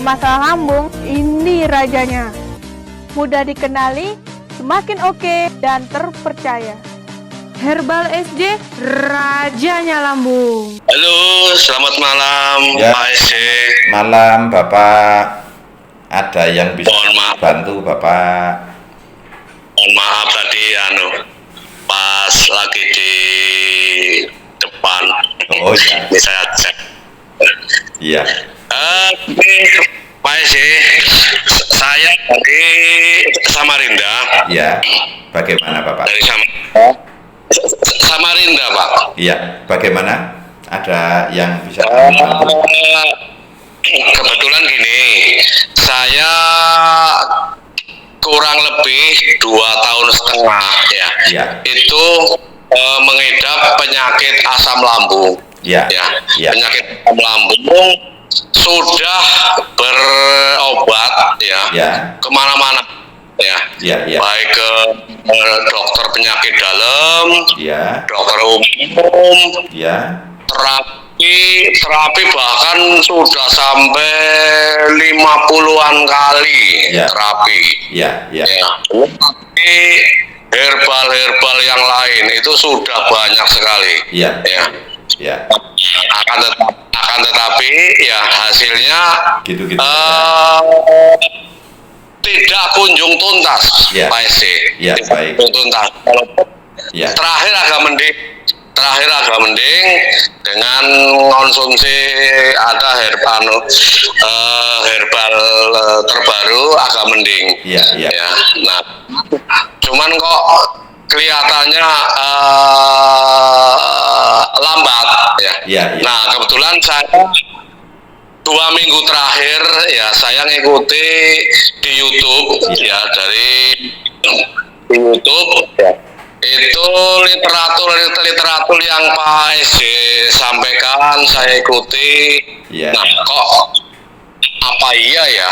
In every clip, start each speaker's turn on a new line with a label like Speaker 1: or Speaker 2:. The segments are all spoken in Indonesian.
Speaker 1: Masalah lambung, ini rajanya. Mudah dikenali, semakin oke dan terpercaya. Herbal SJ, rajanya lambung.
Speaker 2: Halo, selamat malam
Speaker 3: Ya.
Speaker 2: Pak SJ.
Speaker 3: Malam Bapak, ada yang bisa
Speaker 2: Mohon maaf.
Speaker 3: bantu Bapak?
Speaker 2: Mohon maaf tadi pas lagi di depan.
Speaker 3: Oh ya,
Speaker 2: Ini saya cek.
Speaker 3: iya,
Speaker 2: Ini Pak SJ, saya dari Samarinda.
Speaker 3: iya. Bagaimana Bapak?
Speaker 2: Dari Samarinda, Pak.
Speaker 3: Iya, bagaimana? Ada yang bisa kami bantu?
Speaker 2: Kebetulan gini, saya kurang lebih 2,5 tahun ya.
Speaker 3: Iya.
Speaker 2: Itu mengidap penyakit asam lambung.
Speaker 3: Iya.
Speaker 2: Ya,
Speaker 3: Iya.
Speaker 2: penyakit asam lambung sudah berobat ya,
Speaker 3: Iya.
Speaker 2: kemana-mana ya.
Speaker 3: Iya, iya.
Speaker 2: Baik ke dokter penyakit dalam,
Speaker 3: Iya.
Speaker 2: dokter umum,
Speaker 3: Iya.
Speaker 2: terapi bahkan sudah sampai 50-an kali
Speaker 3: Ya.
Speaker 2: terapi.
Speaker 3: Iya, iya.
Speaker 2: Ya. Tapi herbal yang lain itu sudah banyak sekali.
Speaker 3: Iya.
Speaker 2: Ya.
Speaker 3: Iya.
Speaker 2: Akan tetapi ya hasilnya
Speaker 3: Gitu-gitu.
Speaker 2: tidak kunjung tuntas,
Speaker 3: Ya.
Speaker 2: Pak SC.
Speaker 3: Ya,
Speaker 2: Tidak
Speaker 3: baik.
Speaker 2: kunjung tuntas.
Speaker 3: Iya.
Speaker 2: Terakhir agak mending dengan konsumsi ada herbal terbaru agak mending.
Speaker 3: Iya, iya.
Speaker 2: Ya, nah, cuman kok kelihatannya lambat ya.
Speaker 3: Iya, iya.
Speaker 2: Nah, kebetulan saya 2 minggu terakhir ya saya ngikuti di YouTube ya, dari YouTube ya. Itu literatur yang Pak SJ sampaikan saya ikuti.
Speaker 3: Iya.
Speaker 2: Nah, kok apa iya ya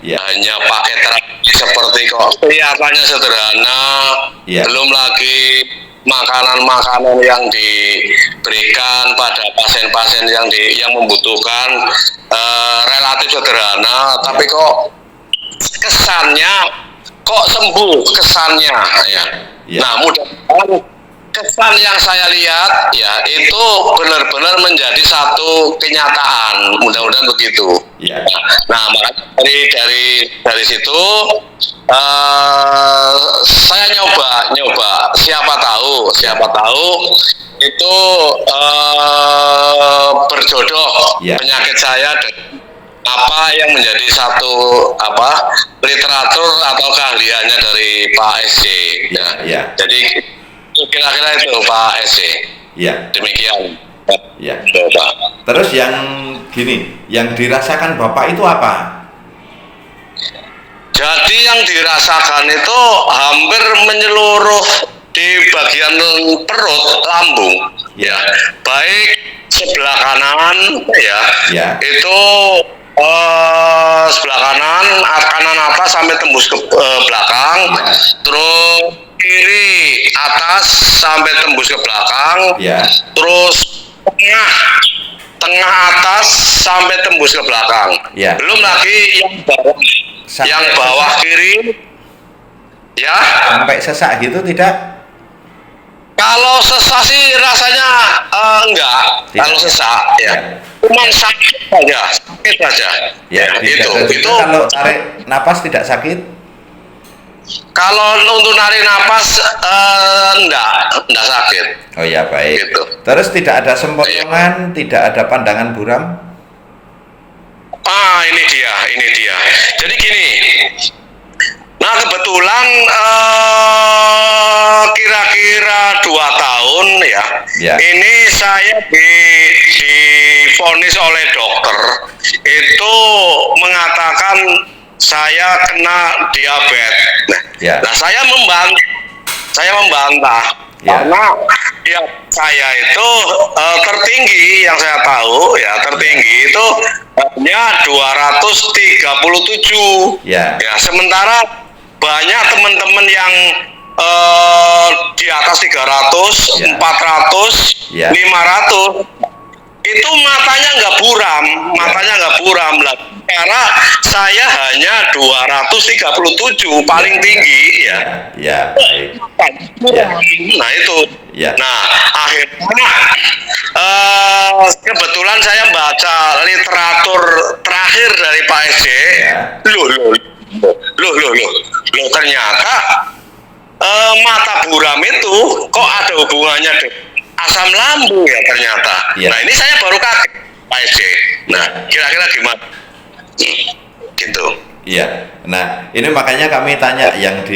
Speaker 3: Iya.
Speaker 2: hanya pakai terapi seperti kok kelihatannya sederhana.
Speaker 3: Iya.
Speaker 2: Belum lagi makanan-makanan yang diberikan pada pasien-pasien yang membutuhkan relatif sederhana, tapi kok kesannya kok sembuh kesannya ya.
Speaker 3: Ya.
Speaker 2: Nah, mudah-mudahan kesan yang saya lihat ya itu benar-benar menjadi satu kenyataan. Mudah-mudahan begitu.
Speaker 3: Ya.
Speaker 2: Nah, dari situ saya nyoba siapa tahu itu berjodoh
Speaker 3: Ya.
Speaker 2: penyakit saya dengan apa yang menjadi satu literatur atau keahliannya dari Pak SJ.
Speaker 3: Ya, ya.
Speaker 2: Jadi kira-kira itu Pak SJ.
Speaker 3: Iya.
Speaker 2: Demikian.
Speaker 3: Iya.
Speaker 2: Pak.
Speaker 3: Terus yang gini, yang dirasakan Bapak itu apa?
Speaker 2: Jadi yang dirasakan itu hampir menyeluruh di bagian perut, lambung,
Speaker 3: Ya.
Speaker 2: baik sebelah kanan ya,
Speaker 3: Ya.
Speaker 2: itu sebelah kanan atas sampai tembus ke belakang,
Speaker 3: Ya.
Speaker 2: terus kiri atas sampai tembus ke belakang,
Speaker 3: Ya.
Speaker 2: terus tengah atas sampai tembus ke belakang.
Speaker 3: Ya.
Speaker 2: Belum lagi yang bawah kiri ya.
Speaker 3: Sampai sesak gitu tidak?
Speaker 2: Kalau sesak sih rasanya enggak.
Speaker 3: Tidak.
Speaker 2: Kalau sesak ya,
Speaker 3: Ya.
Speaker 2: cuman sakit saja.
Speaker 3: Ya,
Speaker 2: itu
Speaker 3: kalau tarik napas tidak sakit?
Speaker 2: kalau untuk narik napas enggak sakit.
Speaker 3: Oh ya, baik.
Speaker 2: Gitu.
Speaker 3: Terus tidak ada sempoyongan, tidak ada pandangan buram?
Speaker 2: Ini dia. Jadi gini. Nah, kebetulan kira-kira 2 tahun ya.
Speaker 3: Ya.
Speaker 2: Ini saya divonis oleh dokter itu mengatakan saya kena diabetes.
Speaker 3: Ya.
Speaker 2: Nah, saya membantah
Speaker 3: Ya.
Speaker 2: karena saya itu tertinggi yang saya tahu ya, tertinggi itu hanya 237.
Speaker 3: Ya.
Speaker 2: Ya, sementara banyak teman-teman yang di atas 300,
Speaker 3: Ya.
Speaker 2: 400,
Speaker 3: Ya.
Speaker 2: 500 itu matanya nggak buram, lah. Karena saya hanya 237 paling tinggi ya.
Speaker 3: Ya, baik.
Speaker 2: Nah itu.
Speaker 3: Ya.
Speaker 2: Nah akhirnya kebetulan saya baca literatur terakhir dari Pak SJ.
Speaker 3: Ya.
Speaker 2: Loh, ternyata mata buram itu kok ada hubungannya dengan asam lambung ya ternyata.
Speaker 3: Ya.
Speaker 2: Nah ini saya baru kaget Pak SJ. Nah kira-kira gimana? Gitu.
Speaker 3: Iya. Nah, ini makanya kami tanya yang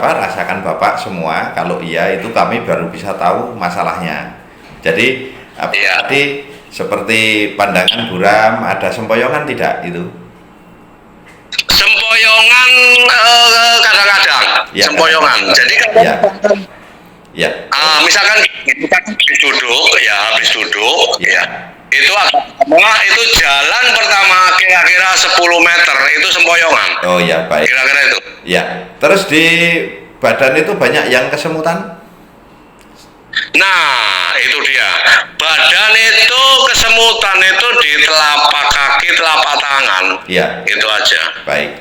Speaker 3: rasakan Bapak semua. Kalau iya itu kami baru bisa tahu masalahnya. Jadi tadi seperti pandangan buram, ada sempoyongan tidak itu?
Speaker 2: Sempoyongan kadang-kadang.
Speaker 3: Ya,
Speaker 2: sempoyongan. Jadi kalau
Speaker 3: ya.
Speaker 2: misalkan kita habis duduk ya. Itu itu jalan pertama kira-kira 10 meter itu sempoyongan.
Speaker 3: Oh ya, baik.
Speaker 2: Kira-kira itu.
Speaker 3: Ya. Terus di badan itu banyak yang kesemutan?
Speaker 2: Nah, itu dia. Badan itu kesemutan itu di telapak kaki, telapak tangan.
Speaker 3: Iya.
Speaker 2: Itu aja.
Speaker 3: Baik.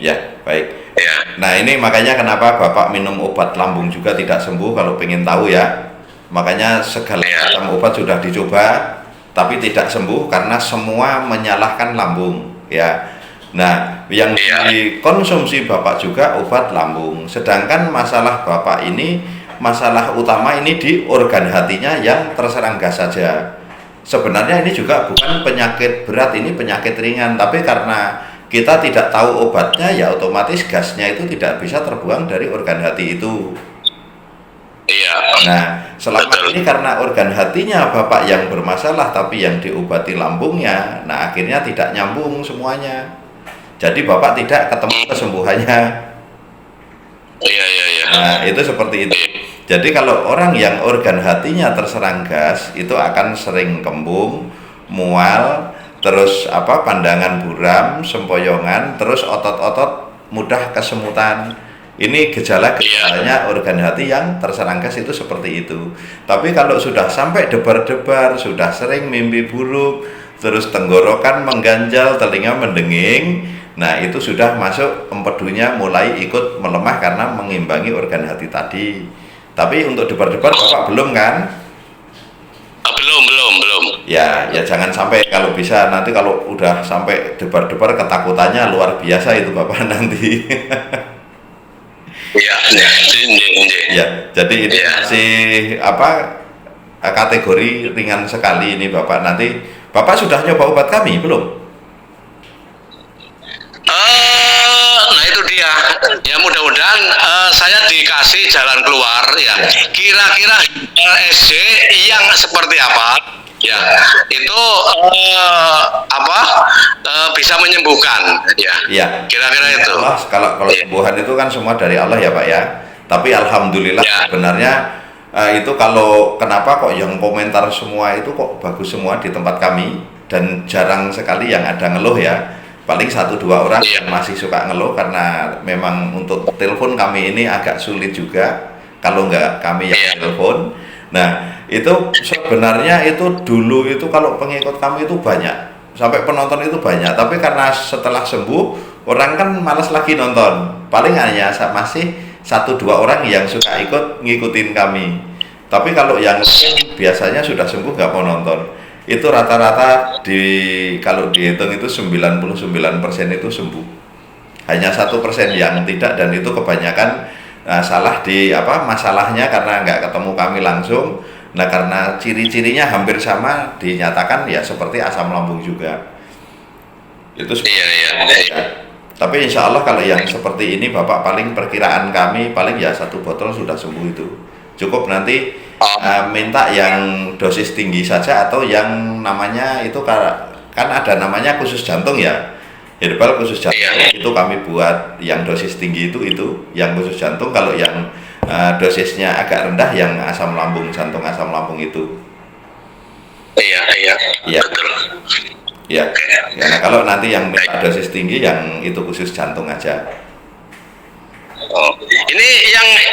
Speaker 3: Ya, baik.
Speaker 2: Ya.
Speaker 3: Nah, ini makanya kenapa Bapak minum obat lambung juga tidak sembuh kalau pengen tahu ya. Makanya segala macam obat sudah dicoba tapi tidak sembuh karena semua menyalahkan lambung ya. Nah, yang dikonsumsi Bapak juga obat lambung. Sedangkan masalah Bapak ini, masalah utama ini di organ hatinya yang terserang gas saja. Sebenarnya ini juga bukan penyakit berat, ini penyakit ringan, tapi karena kita tidak tahu obatnya ya otomatis gasnya itu tidak bisa terbuang dari organ hati itu.
Speaker 2: Iya.
Speaker 3: Nah, selama ini karena organ hatinya Bapak yang bermasalah tapi yang diobati lambungnya, nah akhirnya tidak nyambung semuanya. Jadi Bapak tidak ketemu kesembuhannya.
Speaker 2: Iya.
Speaker 3: Nah, itu seperti itu. Jadi kalau orang yang organ hatinya terserang gas, itu akan sering kembung, mual, terus pandangan buram, sempoyongan, terus otot-otot mudah kesemutan. Ini gejala-gejalanya organ hati yang terserang gas itu seperti itu. Tapi kalau sudah sampai debar-debar, sudah sering mimpi buruk, terus tenggorokan mengganjal, telinga mendenging, nah itu sudah masuk empedunya mulai ikut melemah karena mengimbangi organ hati tadi. Tapi untuk debar-debar Bapak belum kan?
Speaker 2: Belum.
Speaker 3: Ya jangan sampai, kalau bisa nanti kalau udah sampai debar-debar ketakutannya luar biasa itu Bapak nanti.
Speaker 2: Iya.
Speaker 3: Ya, jadi ini masih kategori ringan sekali ini Bapak. Nanti Bapak sudah nyoba obat kami belum?
Speaker 2: Nah itu dia. Ya mudah-mudahan saya dikasih jalan keluar ya. Kira-kira SJ yang seperti apa? Ya, itu bisa menyembuhkan ya.
Speaker 3: Ya.
Speaker 2: Kira-kira itu.
Speaker 3: Allah, kalau sembuhan itu kan semua dari Allah ya Pak ya. Tapi alhamdulillah sebenarnya itu kalau kenapa kok yang komentar semua itu kok bagus semua di tempat kami dan jarang sekali yang ada ngeluh ya. Paling 1-2 orang yang masih suka ngeluh karena memang untuk telepon kami ini agak sulit juga kalau nggak kami yang telepon. Nah, itu sebenarnya itu dulu itu kalau pengikut kami itu banyak, sampai penonton itu banyak, tapi karena setelah sembuh orang kan malas lagi nonton, paling hanya masih 1-2 orang yang suka ngikutin kami. Tapi kalau yang biasanya sudah sembuh nggak mau nonton, itu rata-rata kalau dihitung itu 99% itu sembuh, hanya 1% yang tidak, dan itu kebanyakan salah di masalahnya karena nggak ketemu kami langsung. Nah, karena ciri-cirinya hampir sama dinyatakan ya seperti asam lambung juga. Itu
Speaker 2: iya.
Speaker 3: Tapi insya Allah kalau yang seperti ini Bapak, paling perkiraan kami paling ya 1 botol sudah sembuh itu. Cukup nanti minta yang dosis tinggi saja atau yang namanya itu kan ada namanya khusus jantung ya. Herbal khusus jantung itu kami buat yang dosis tinggi itu yang khusus jantung. Kalau yang dosisnya agak rendah yang asam lambung, jantung asam lambung itu. Iya.
Speaker 2: Betul.
Speaker 3: Ya. Nah, kalau nanti yang minta dosis tinggi yang itu khusus jantung aja.
Speaker 2: Oh. Ini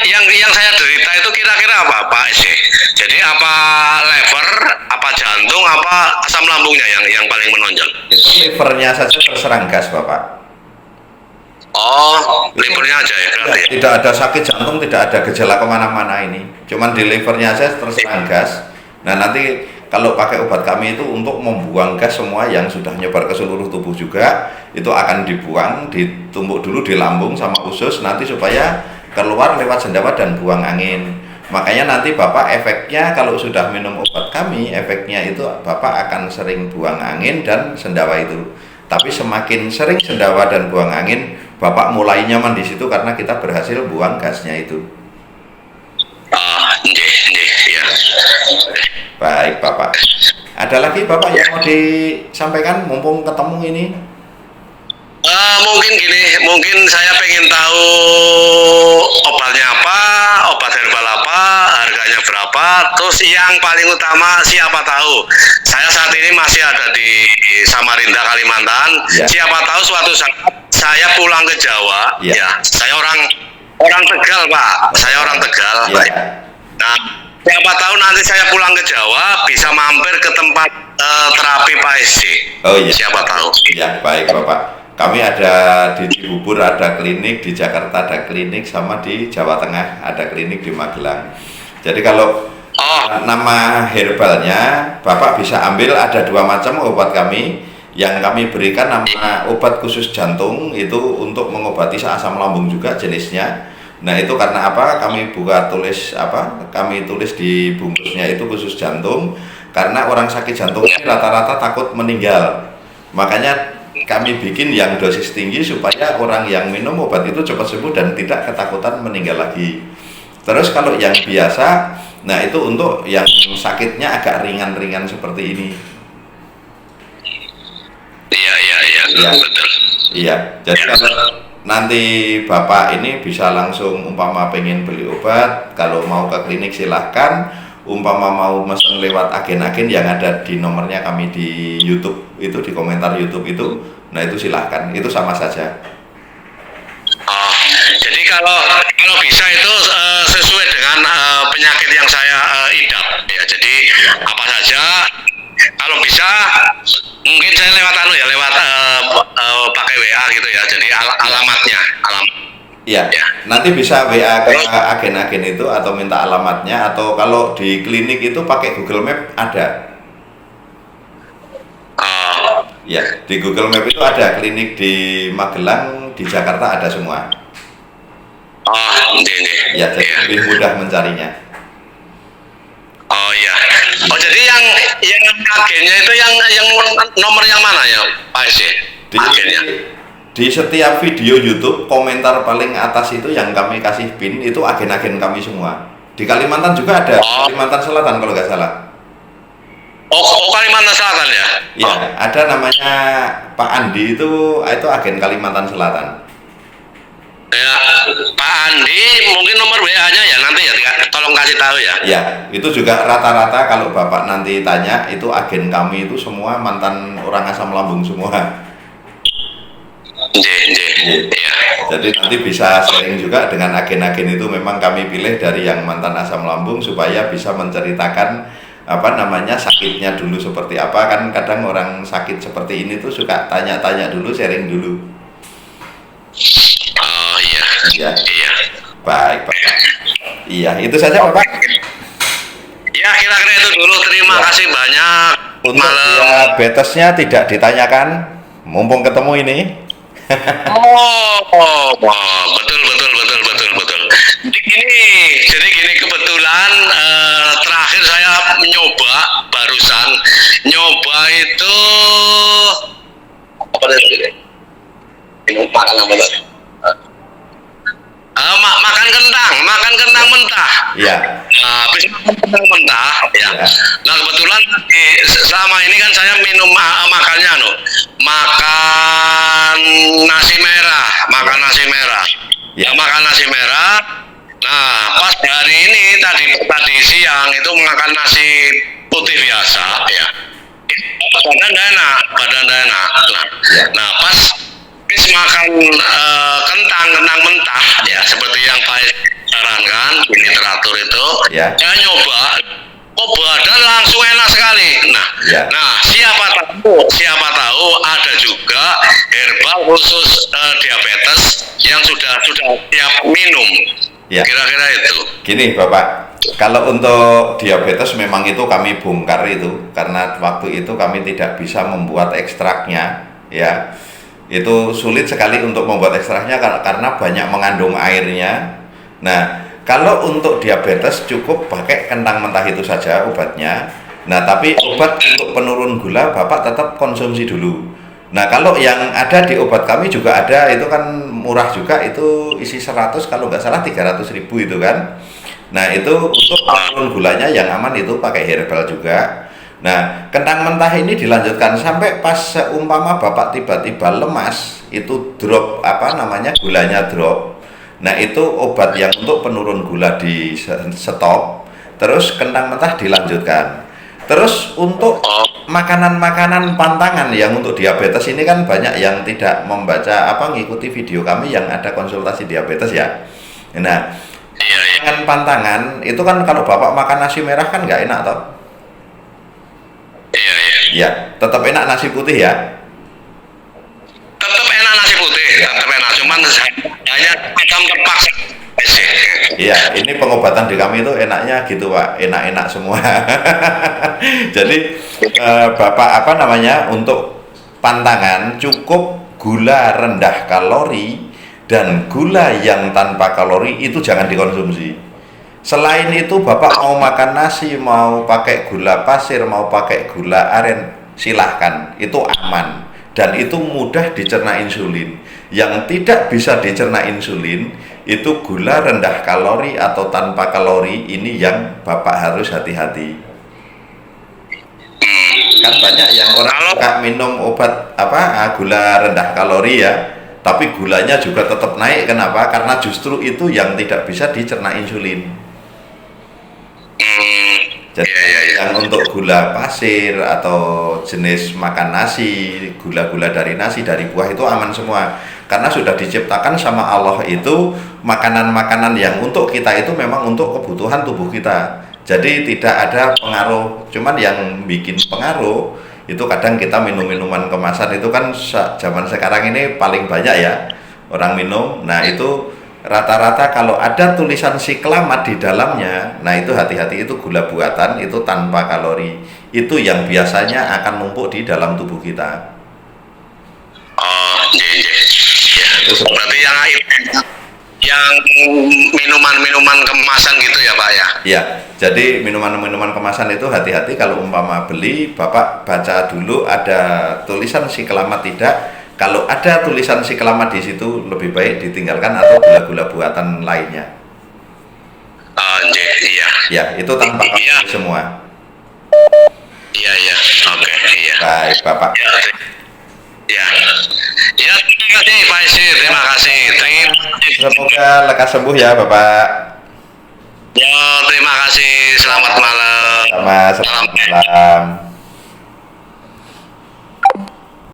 Speaker 2: yang saya derita itu kira-kira apa, Pak SC? Jadi apa lever, apa jantung, apa asam lambungnya yang paling menonjol?
Speaker 3: Itu livernya saja terserang gas, Bapak.
Speaker 2: Oh, livernya aja ya berarti.
Speaker 3: Tidak ada sakit jantung, tidak ada gejala kemana-mana ini. Cuman di livernya saja terserang gas. Nah, nanti kalau pakai obat kami itu untuk membuang gas semua yang sudah nyebar ke seluruh tubuh juga, itu akan dibuang, ditumbuk dulu di lambung sama usus nanti supaya keluar lewat sendawa dan buang angin. Makanya nanti Bapak efeknya kalau sudah minum obat kami, efeknya itu Bapak akan sering buang angin dan sendawa itu. Tapi semakin sering sendawa dan buang angin, Bapak mulai nyaman di situ karena kita berhasil buang gasnya itu.
Speaker 2: Ya.
Speaker 3: Baik, Bapak. Ada lagi Bapak yang mau disampaikan mumpung ketemu ini?
Speaker 2: Mungkin gini, mungkin saya pengen tahu obatnya apa, obat herbal apa, harganya berapa, terus yang paling utama siapa tahu. Saya saat ini masih ada di Samarinda, Kalimantan.
Speaker 3: Ya.
Speaker 2: Siapa tahu suatu saat saya pulang ke Jawa,
Speaker 3: Ya.
Speaker 2: ya. Saya orang Tegal, Pak. Saya orang Tegal.
Speaker 3: Ya.
Speaker 2: Nah, siapa tahu nanti saya pulang ke Jawa bisa mampir ke tempat terapi Pak SC.
Speaker 3: Oh iya.
Speaker 2: Siapa tahu.
Speaker 3: Ya, baik Bapak. Kami ada di Cibubur ada klinik, di Jakarta ada klinik, sama di Jawa Tengah ada klinik di Magelang. Jadi kalau nama herbalnya Bapak bisa ambil, ada 2 macam obat kami. Yang kami berikan nama obat khusus jantung, itu untuk mengobati asam lambung juga jenisnya. Nah, itu karena apa? Kami kami tulis di bungkusnya itu khusus jantung karena orang sakit jantung ini rata-rata takut meninggal. Makanya kami bikin yang dosis tinggi supaya orang yang minum obat itu cepat sembuh dan tidak ketakutan meninggal lagi. Terus kalau yang biasa, nah itu untuk yang sakitnya agak ringan-ringan seperti ini.
Speaker 2: Iya, betul.
Speaker 3: Iya, jadi kalau nanti Bapak ini bisa langsung umpama pengen beli obat, kalau mau ke klinik silahkan, umpama mau mesen lewat agen-agen yang ada di nomornya kami di YouTube, itu di komentar YouTube itu, nah itu silahkan, itu sama saja.
Speaker 2: Jadi kalau bisa itu sesuai dengan penyakit yang saya idap ya. Jadi apa saja kalau bisa mungkin saya lewat pakai WA gitu ya. Jadi alamatnya.
Speaker 3: Iya,
Speaker 2: Ya.
Speaker 3: nanti bisa WA ke agen-agen itu atau minta alamatnya, atau kalau di klinik itu pakai Google Map ada. Ya, di Google Map itu ada klinik di Magelang, di Jakarta ada semua.
Speaker 2: Ini.
Speaker 3: Ya, jadi lebih mudah mencarinya.
Speaker 2: Oh iya. Oh jadi yang agennya itu yang nomor yang mana ya, Pak SC? Agennya.
Speaker 3: Di setiap video YouTube komentar paling atas itu yang kami kasih pin itu agen-agen kami semua. Di Kalimantan juga ada, Kalimantan Selatan kalau nggak salah.
Speaker 2: Oh Kalimantan Selatan ya?
Speaker 3: Ya, ada namanya Pak Andi itu agen Kalimantan Selatan.
Speaker 2: Ya, Pak Andi mungkin nomor WA-nya ya nanti ya, tolong kasih tahu ya.
Speaker 3: Ya, itu juga rata-rata kalau Bapak nanti tanya itu agen kami itu semua mantan orang asam lambung semua.
Speaker 2: Iya.
Speaker 3: Jadi nanti bisa sharing juga dengan agen-agen itu, memang kami pilih dari yang mantan asam lambung supaya bisa menceritakan sakitnya dulu seperti apa. Kan kadang orang sakit seperti ini tuh suka tanya-tanya dulu, sharing dulu.
Speaker 2: Oh iya. Iya.
Speaker 3: Baik, Pak. Iya, itu saja Pak.
Speaker 2: Ya kira-kira itu dulu. Terima kasih banyak.
Speaker 3: Untuk diabetesnya tidak ditanyakan, mumpung ketemu ini.
Speaker 2: Betul. Jadi gini kebetulan terakhir saya barusan nyoba itu apa tadi? Makan kentang mentah.
Speaker 3: Iya.
Speaker 2: Habis makan kentang mentah, ya. Nah kebetulan selama ini kan saya minum makan nasi merah.
Speaker 3: Ya.
Speaker 2: Makan nasi merah. Nah pas hari ini tadi siang itu makan nasi putih biasa, ya. Badan enak.
Speaker 3: Ya.
Speaker 2: Nah pas makan kentang mentah ya seperti yang Pak sarankan di literatur itu,
Speaker 3: Ya.
Speaker 2: saya nyoba dan langsung enak sekali.
Speaker 3: Ya.
Speaker 2: Nah siapa tahu ada juga herbal khusus diabetes yang sudah siap minum.
Speaker 3: Ya.
Speaker 2: Kira-kira itu.
Speaker 3: Gini Bapak, kalau untuk diabetes memang itu kami bongkar itu karena waktu itu kami tidak bisa membuat ekstraknya, ya. Itu sulit sekali untuk membuat ekstraknya karena banyak mengandung airnya. Nah, kalau untuk diabetes cukup pakai kentang mentah itu saja obatnya. Nah, tapi obat untuk penurun gula Bapak tetap konsumsi dulu. Nah, kalau yang ada di obat kami juga ada, itu kan murah juga, itu isi 100 kalau nggak salah 300.000 itu kan. Nah, itu untuk penurun gulanya yang aman itu pakai herbal juga. Nah, kentang mentah ini dilanjutkan sampai pas seumpama Bapak tiba-tiba lemas, itu drop gulanya drop. Nah, itu obat yang untuk penurun gula di stop, terus kentang mentah dilanjutkan. Terus untuk makanan-makanan pantangan yang untuk diabetes ini kan banyak yang tidak membaca ngikuti video kami yang ada konsultasi diabetes ya. Nah, pantangan itu kan kalau Bapak makan nasi merah kan nggak enak toh?
Speaker 2: Iya.
Speaker 3: Ya, tetap enak nasi putih ya.
Speaker 2: Tetap enak nasi putih, tetap enak, cuman hanya macam terpaksa.
Speaker 3: Iya, ini pengobatan di kami itu enaknya gitu Pak, enak-enak semua. Jadi Bapak untuk pantangan cukup gula rendah kalori dan gula yang tanpa kalori itu jangan dikonsumsi. Selain itu Bapak mau makan nasi, mau pakai gula pasir, mau pakai gula aren, silahkan, itu aman dan itu mudah dicerna insulin. Yang tidak bisa dicerna insulin itu gula rendah kalori atau tanpa kalori, ini yang Bapak harus hati-hati. Kan banyak yang orang suka minum obat gula rendah kalori ya, tapi gulanya juga tetap naik. Kenapa? Karena justru itu yang tidak bisa dicerna insulin. Jadi yang untuk gula pasir atau jenis makan nasi, gula-gula dari nasi, dari buah itu aman semua. Karena sudah diciptakan sama Allah itu makanan-makanan yang untuk kita itu memang untuk kebutuhan tubuh kita. Jadi tidak ada pengaruh. Cuman yang bikin pengaruh itu kadang kita minum minuman kemasan itu kan zaman sekarang ini paling banyak ya orang minum. Nah, itu rata-rata kalau ada tulisan siklamat di dalamnya, nah itu hati-hati, itu gula buatan, itu tanpa kalori. Itu yang biasanya akan numpuk di dalam tubuh kita.
Speaker 2: Berarti yang minuman-minuman kemasan gitu ya Pak ya?
Speaker 3: Iya, jadi minuman-minuman kemasan itu hati-hati kalau umpama beli, Bapak baca dulu ada tulisan siklamat tidak. Kalau ada tulisan siklamat di situ lebih baik ditinggalkan atau gula-gula buatan lainnya.
Speaker 2: Iya.
Speaker 3: Ya, itu tanpa kalori semua.
Speaker 2: Iya. Oke, iya.
Speaker 3: Baik, Bapak.
Speaker 2: Ya, terima kasih Pak Isi, terima kasih.
Speaker 3: Semoga lekas sembuh ya, Bapak.
Speaker 2: Ya, terima kasih. Selamat malam.
Speaker 3: Selamat malam.